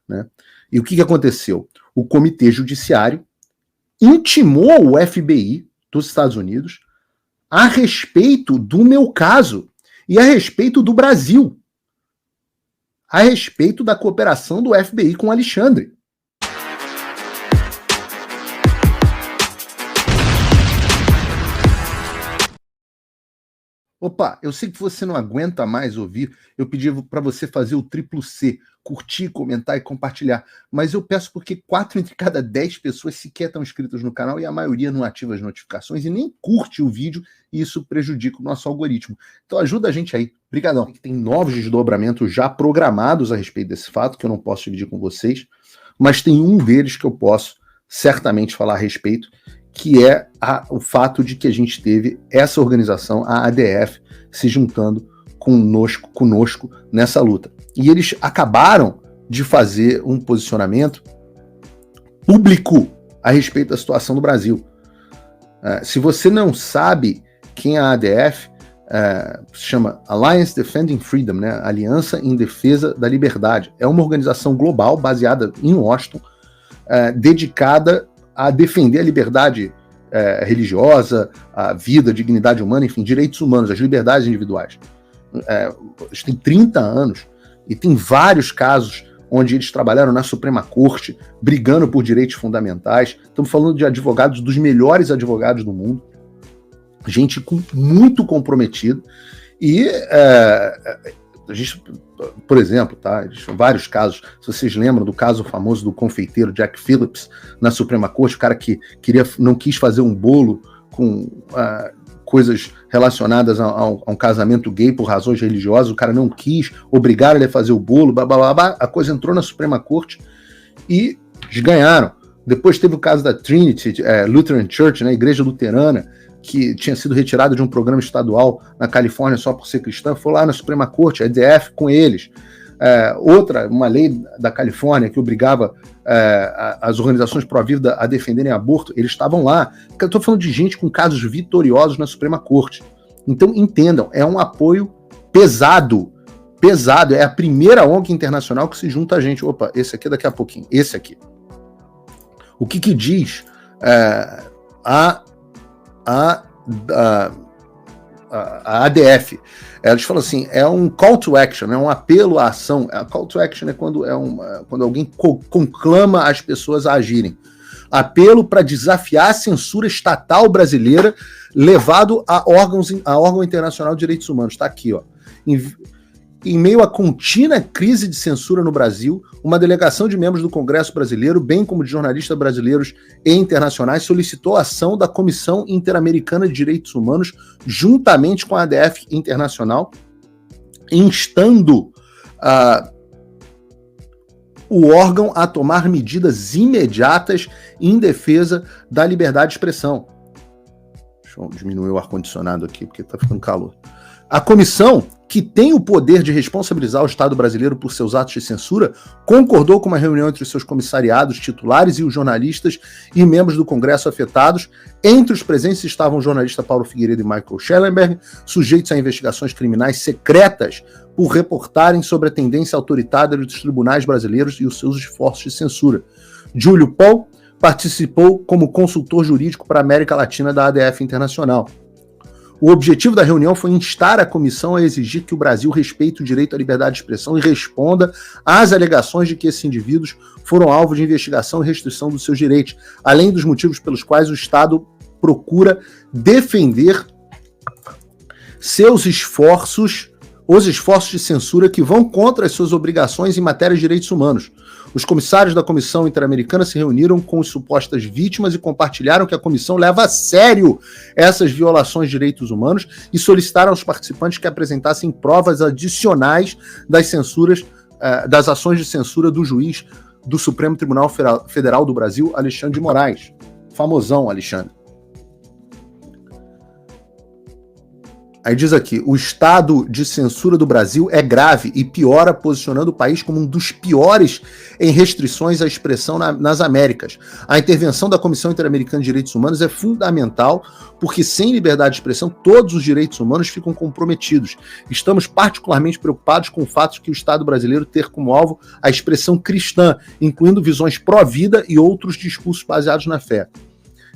né? E o que aconteceu? O Comitê Judiciário intimou o FBI dos Estados Unidos a respeito do meu caso e a respeito do Brasil, a respeito da cooperação do FBI com o Alexandre. Opa, eu sei que você não aguenta mais ouvir, eu pedi para você fazer o triplo C, curtir, comentar e compartilhar, mas eu peço porque 4 entre cada 10 pessoas sequer estão inscritas no canal e a maioria não ativa as notificações e nem curte o vídeo e isso prejudica o nosso algoritmo. Então ajuda a gente aí, brigadão. Tem novos desdobramentos já programados a respeito desse fato que eu não posso dividir com vocês, mas tem um deles que eu posso certamente falar a respeito, que é o fato de que a gente teve essa organização, a ADF, se juntando conosco nessa luta. E eles acabaram de fazer um posicionamento público a respeito da situação do Brasil. Se você não sabe quem é a ADF, se chama Alliance Defending Freedom, né? Aliança em Defesa da Liberdade. É uma organização global baseada em Washington, dedicada a defender a liberdade religiosa, a vida, a dignidade humana, enfim, direitos humanos, as liberdades individuais. Eles têm 30 anos e tem vários casos onde eles trabalharam na Suprema Corte, brigando por direitos fundamentais. Estamos falando de advogados, dos melhores advogados do mundo, gente muito comprometida. E a gente, por exemplo, tá, vários casos, se vocês lembram do caso famoso do confeiteiro Jack Phillips na Suprema Corte, o cara que não quis fazer um bolo com coisas relacionadas a um casamento gay por razões religiosas, o cara não quis, obrigaram ele a fazer o bolo, a coisa entrou na Suprema Corte e eles ganharam. Depois teve o caso da Trinity Lutheran Church, né, Igreja Luterana, que tinha sido retirado de um programa estadual na Califórnia só por ser cristã, foi lá na Suprema Corte, a EDF, com eles. Uma lei da Califórnia que obrigava as organizações pró-vida a defenderem aborto, eles estavam lá. Eu estou falando de gente com casos vitoriosos na Suprema Corte. Então, entendam, é um apoio pesado, é a primeira ONG internacional que se junta a gente. Opa, esse aqui daqui a pouquinho, esse aqui. O que diz a ADF? Eles falam assim, é um call to action, é um apelo à ação. A call to action é quando alguém conclama as pessoas a agirem. Apelo para desafiar a censura estatal brasileira levado a órgão internacional de direitos humanos. Está aqui, ó. Em meio à contínua crise de censura no Brasil, uma delegação de membros do Congresso Brasileiro, bem como de jornalistas brasileiros e internacionais, solicitou a ação da Comissão Interamericana de Direitos Humanos, juntamente com a ADF Internacional, instando o órgão a tomar medidas imediatas em defesa da liberdade de expressão. Deixa eu diminuir o ar-condicionado aqui, porque está ficando calor. A comissão, que tem o poder de responsabilizar o Estado brasileiro por seus atos de censura, concordou com uma reunião entre os seus comissariados titulares e os jornalistas e membros do Congresso afetados. Entre os presentes estavam o jornalista Paulo Figueiredo e Michael Schellenberg, sujeitos a investigações criminais secretas por reportarem sobre a tendência autoritária dos tribunais brasileiros e os seus esforços de censura. Júlio Paul participou como consultor jurídico para a América Latina da ADF Internacional. O objetivo da reunião foi instar a comissão a exigir que o Brasil respeite o direito à liberdade de expressão e responda às alegações de que esses indivíduos foram alvo de investigação e restrição dos seus direitos, além dos motivos pelos quais o Estado procura defender os esforços de censura que vão contra as suas obrigações em matéria de direitos humanos. Os comissários da Comissão Interamericana se reuniram com as supostas vítimas e compartilharam que a comissão leva a sério essas violações de direitos humanos e solicitaram aos participantes que apresentassem provas adicionais das ações de censura do juiz do Supremo Tribunal Federal do Brasil, Alexandre de Moraes. Famosão, Alexandre. Aí diz aqui, o estado de censura do Brasil é grave e piora, posicionando o país como um dos piores em restrições à expressão nas Américas. A intervenção da Comissão Interamericana de Direitos Humanos é fundamental, porque sem liberdade de expressão, todos os direitos humanos ficam comprometidos. Estamos particularmente preocupados com o fato de que o Estado brasileiro ter como alvo a expressão cristã, incluindo visões pró-vida e outros discursos baseados na fé.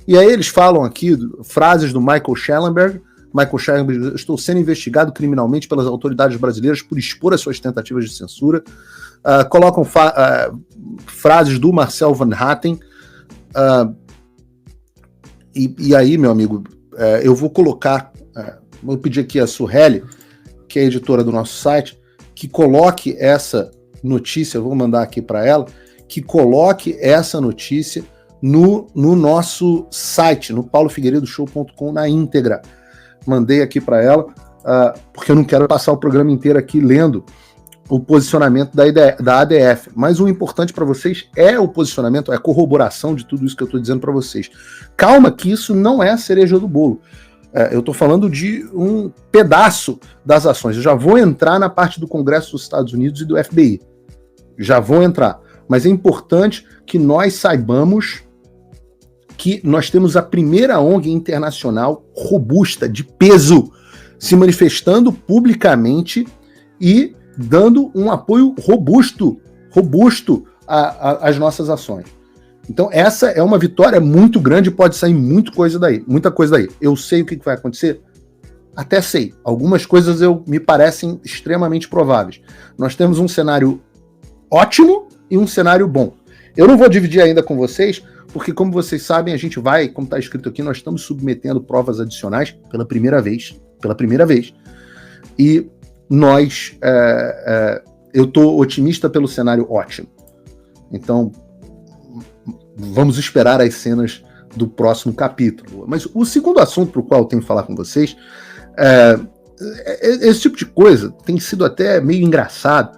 E aí eles falam aqui frases do Michael Schellenberg. Michael Schellenberg, estou sendo investigado criminalmente pelas autoridades brasileiras por expor as suas tentativas de censura. Colocam frases do Marcel Van Hatten. E aí, meu amigo, eu vou colocar, vou pedir aqui a Suheli, que é a editora do nosso site, que coloque essa notícia, eu vou mandar aqui para ela, que coloque essa notícia no nosso site, no paulofigueiredoshow.com, na íntegra. Mandei aqui para ela, porque eu não quero passar o programa inteiro aqui lendo o posicionamento da ADF. Mas o importante para vocês é o posicionamento, é a corroboração de tudo isso que eu estou dizendo para vocês. Calma que isso não é a cereja do bolo. Eu estou falando de um pedaço das ações. Eu já vou entrar na parte do Congresso dos Estados Unidos e do FBI. Já vou entrar. Mas é importante que nós saibamos que nós temos a primeira ONG internacional robusta, de peso, se manifestando publicamente e dando um apoio robusto às nossas ações. Então essa é uma vitória muito grande, pode sair muita coisa daí. Eu sei o que vai acontecer? Até sei. Algumas coisas me parecem extremamente prováveis. Nós temos um cenário ótimo e um cenário bom. Eu não vou dividir ainda com vocês, porque, como vocês sabem, a gente vai, como está escrito aqui, nós estamos submetendo provas adicionais pela primeira vez. E nós, eu estou otimista pelo cenário ótimo. Então, vamos esperar as cenas do próximo capítulo. Mas o segundo assunto para o qual eu tenho que falar com vocês, esse tipo de coisa tem sido até meio engraçado,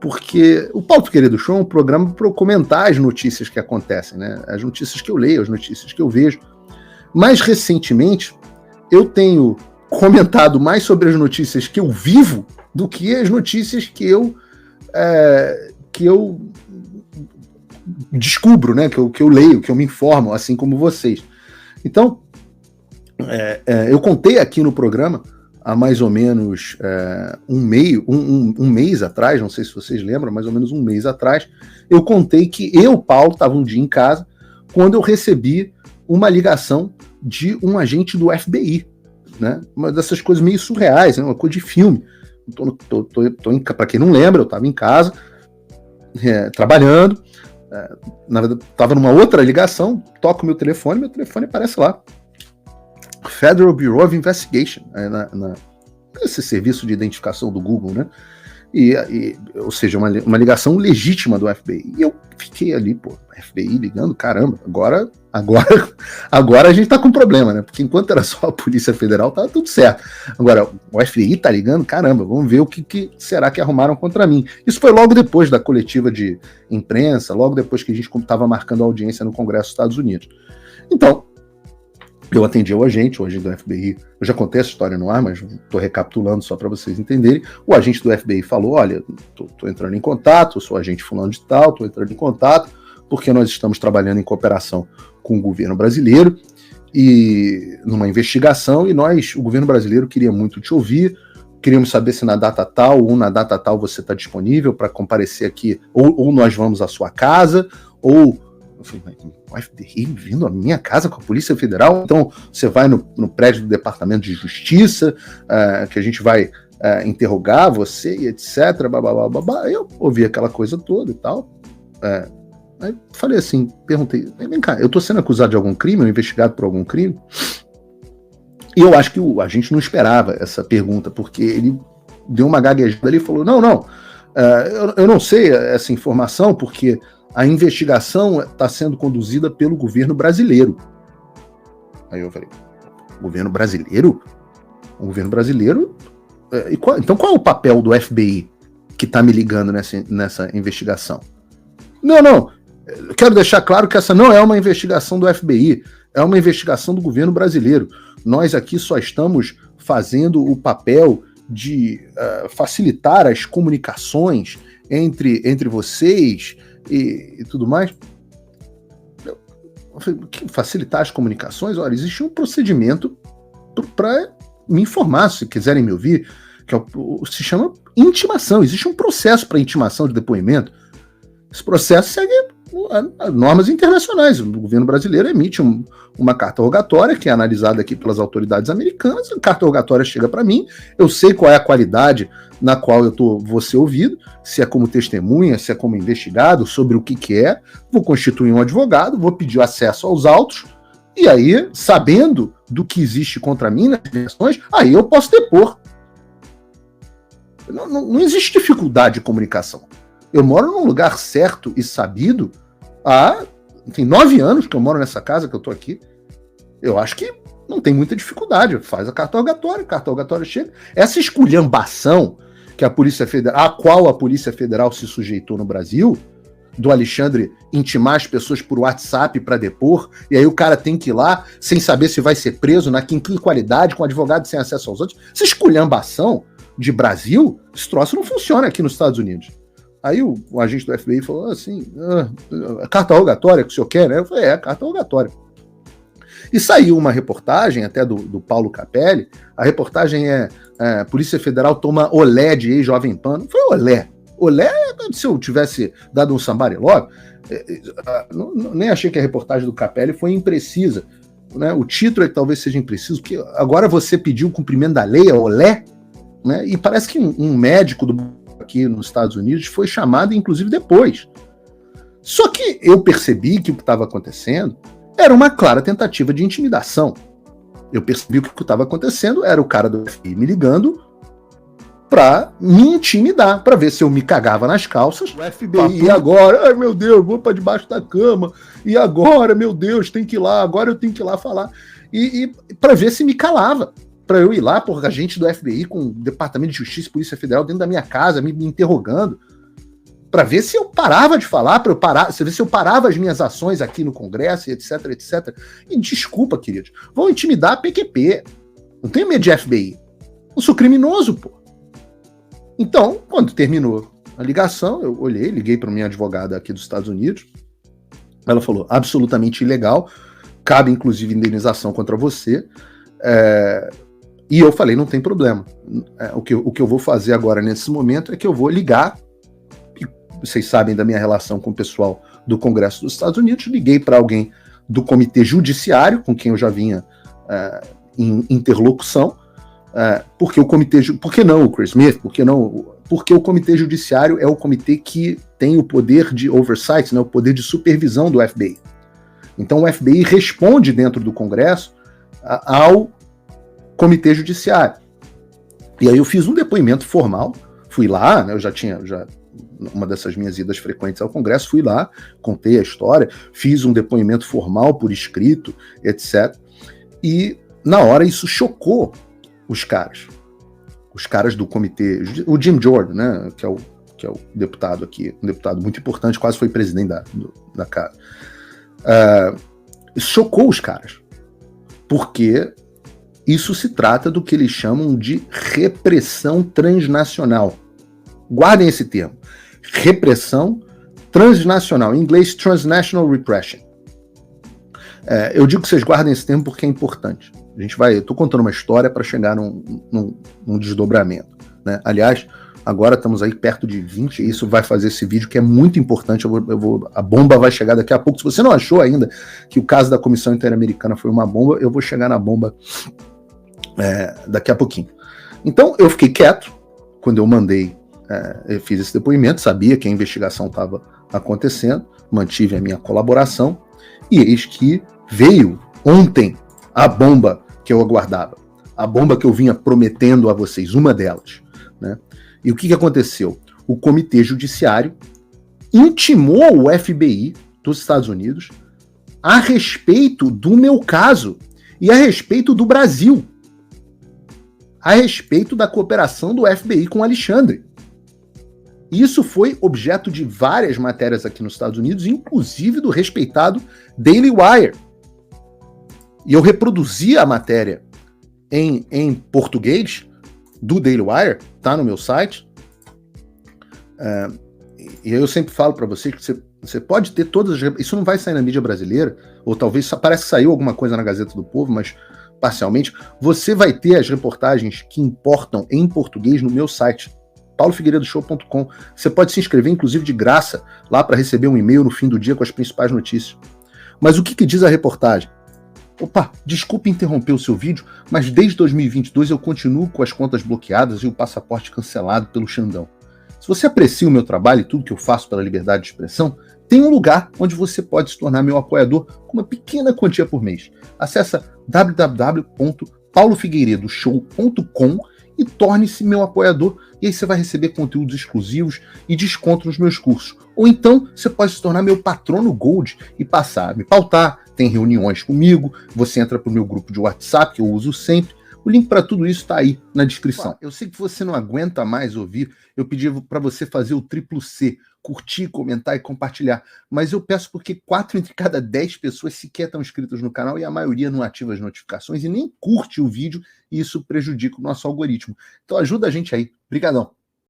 porque o Paulo Figueiredo Show é um programa para eu comentar as notícias que acontecem, né? As notícias que eu leio, as notícias que eu vejo. Mais recentemente, eu tenho comentado mais sobre as notícias que eu vivo do que as notícias que eu descubro, né? Que eu leio, que eu me informo, assim como vocês. Então, eu contei aqui no programa há mais ou menos um mês atrás, não sei se vocês lembram, mais ou menos um mês atrás, eu contei que Paulo, estava um dia em casa, quando eu recebi uma ligação de um agente do FBI, né? Uma dessas coisas meio surreais, né? Uma coisa de filme. Para quem não lembra, eu estava em casa, trabalhando, na verdade, estava numa outra ligação, toco meu telefone aparece lá. Federal Bureau of Investigation, esse serviço de identificação do Google, né? Ou seja, uma ligação legítima do FBI. E eu fiquei ali, FBI ligando, caramba, agora a gente tá com problema, né? Porque enquanto era só a Polícia Federal, tava tudo certo. Agora, o FBI tá ligando, caramba, vamos ver o que será que arrumaram contra mim. Isso foi logo depois da coletiva de imprensa, logo depois que a gente estava marcando a audiência no Congresso dos Estados Unidos. Então, eu atendi o agente do FBI, eu já contei essa história no ar, mas estou recapitulando só para vocês entenderem. O agente do FBI falou, olha, estou entrando em contato, eu sou agente fulano de tal, estou entrando em contato, porque nós estamos trabalhando em cooperação com o governo brasileiro, e numa investigação, e o governo brasileiro queria muito te ouvir, queríamos saber se na data tal ou na data tal você está disponível para comparecer aqui, ou nós vamos à sua casa, ou... Eu falei, o FBI vindo à minha casa com a Polícia Federal? Então você vai no prédio do Departamento de Justiça, que a gente vai interrogar você e etc. Babá. Eu ouvi aquela coisa toda e tal. Aí falei assim, perguntei, vem cá, eu tô sendo acusado de algum crime, ou investigado por algum crime? E eu acho que a gente não esperava essa pergunta, porque ele deu uma gaguejada ali e falou, não, eu não sei essa informação, porque a investigação está sendo conduzida pelo governo brasileiro. Aí eu falei, governo brasileiro? O governo brasileiro? Então qual é o papel do FBI que está me ligando nessa investigação? Não, eu quero deixar claro que essa não é uma investigação do FBI, é uma investigação do governo brasileiro. Nós aqui só estamos fazendo o papel de facilitar as comunicações entre vocês e tudo mais. Facilitar as comunicações? Olha, existe um procedimento para me informar, se quiserem me ouvir, que se chama intimação. Existe um processo para intimação de depoimento. Esse processo segue normas internacionais. O governo brasileiro emite uma carta rogatória, que é analisada aqui pelas autoridades americanas. A carta rogatória chega para mim, eu sei qual é a qualidade na qual vou ser ouvido, se é como testemunha, se é como investigado, sobre o que é. Vou constituir um advogado, vou pedir acesso aos autos, e aí, sabendo do que existe contra mim nas versões, aí eu posso depor. Não existe dificuldade de comunicação. Eu moro num lugar certo e sabido há 9 anos que eu moro nessa casa que eu tô aqui. Eu acho que não tem muita dificuldade. Faz a carta rogatória chega. Essa esculhambação que a Polícia Federal, a qual a Polícia Federal se sujeitou no Brasil, do Alexandre intimar as pessoas por WhatsApp para depor, e aí o cara tem que ir lá sem saber se vai ser preso, em que qualidade, com advogado sem acesso aos outros. Essa esculhambação de Brasil, esse troço não funciona aqui nos Estados Unidos. Aí o agente do FBI falou assim, carta rogatória que o senhor quer, né? Eu falei, carta rogatória. E saiu uma reportagem, até do Paulo Capelli, a reportagem Polícia Federal toma olé de ex-Jovem Pan. Não foi olé. Olé, se eu tivesse dado um somebody love, nem achei que a reportagem do Capelli foi imprecisa. Né? O título é que talvez seja impreciso, porque agora você pediu o cumprimento da lei, olé, né? E parece que um médico aqui nos Estados Unidos foi chamado, inclusive, depois. Só que eu percebi que o que estava acontecendo era uma clara tentativa de intimidação. Eu percebi que o que estava acontecendo era o cara do FBI me ligando para me intimidar, para ver se eu me cagava nas calças. O FBI, e agora? Ai, meu Deus, vou para debaixo da cama. E agora, meu Deus, tem que ir lá, agora eu tenho que ir lá falar. E para ver se me calava. Para eu ir lá, por agente do FBI com o Departamento de Justiça e Polícia Federal dentro da minha casa, me interrogando, para ver se eu parava de falar, para ver se eu parava as minhas ações aqui no Congresso, etc, etc. E desculpa, queridos, vão intimidar a PQP. Não tenho medo de FBI. Eu sou criminoso, pô. Então, quando terminou a ligação, eu liguei para minha advogada aqui dos Estados Unidos. Ela falou, absolutamente ilegal, cabe inclusive indenização contra você. E eu falei, não tem problema. O que eu vou fazer agora nesse momento é que eu vou ligar, e vocês sabem da minha relação com o pessoal do Congresso dos Estados Unidos, liguei para alguém do Comitê Judiciário, com quem eu já vinha em interlocução, porque o Comitê... Por que não o Chris Smith? Por que não? Porque o Comitê Judiciário é o comitê que tem o poder de oversight, né, o poder de supervisão do FBI. Então o FBI responde dentro do Congresso ao Comitê Judiciário. E aí eu fiz um depoimento formal, fui lá, né, eu já uma dessas minhas idas frequentes ao Congresso, fui lá, contei a história, fiz um depoimento formal por escrito, etc. E na hora isso chocou os caras do comitê, o Jim Jordan, né, que é o deputado aqui, um deputado muito importante, quase foi presidente da casa. Chocou os caras, porque isso se trata do que eles chamam de repressão transnacional. Guardem esse termo. Repressão transnacional. Em inglês, transnational repression. Eu digo que vocês guardem esse termo porque é importante. Eu tô contando uma história para chegar num desdobramento. Né? Aliás, agora estamos aí perto de 20, e isso vai fazer esse vídeo que é muito importante. A bomba vai chegar daqui a pouco. Se você não achou ainda que o caso da Comissão Interamericana foi uma bomba, eu vou chegar na bomba daqui a pouquinho. Então, eu fiquei quieto quando eu eu fiz esse depoimento, sabia que a investigação estava acontecendo, mantive a minha colaboração, e eis que veio ontem a bomba que eu aguardava, a bomba que eu vinha prometendo a vocês, uma delas. Né? E o que aconteceu? O Comitê Judiciário intimou o FBI dos Estados Unidos a respeito do meu caso e a respeito do Brasil, a respeito da cooperação do FBI com o Alexandre. Isso foi objeto de várias matérias aqui nos Estados Unidos, inclusive do respeitado Daily Wire. E eu reproduzi a matéria em português do Daily Wire, tá no meu site. E eu sempre falo para você que você pode ter todas as... Isso não vai sair na mídia brasileira, ou talvez parece que saiu alguma coisa na Gazeta do Povo, mas parcialmente. Você vai ter as reportagens que importam em português no meu site, paulofigueiredoshow.com. Você pode se inscrever, inclusive de graça, lá para receber um e-mail no fim do dia com as principais notícias. Mas o que diz a reportagem? Opa, desculpe interromper o seu vídeo, mas desde 2022 eu continuo com as contas bloqueadas e o passaporte cancelado pelo Xandão. Se você aprecia o meu trabalho e tudo que eu faço pela liberdade de expressão, tem um lugar onde você pode se tornar meu apoiador com uma pequena quantia por mês. Acesse www.paulofigueiredoshow.com e torne-se meu apoiador, e aí você vai receber conteúdos exclusivos e desconto nos meus cursos. Ou então você pode se tornar meu patrono Gold e passar a me pautar, tem reuniões comigo, você entra para o meu grupo de WhatsApp, que eu uso sempre. O link para tudo isso está aí na descrição. Eu sei que você não aguenta mais ouvir, eu pedi para você fazer o triplo C, curtir, comentar e compartilhar, mas eu peço porque 4 entre cada 10 pessoas sequer estão inscritas no canal e a maioria não ativa as notificações e nem curte o vídeo, e isso prejudica o nosso algoritmo. Então ajuda a gente aí. Obrigadão.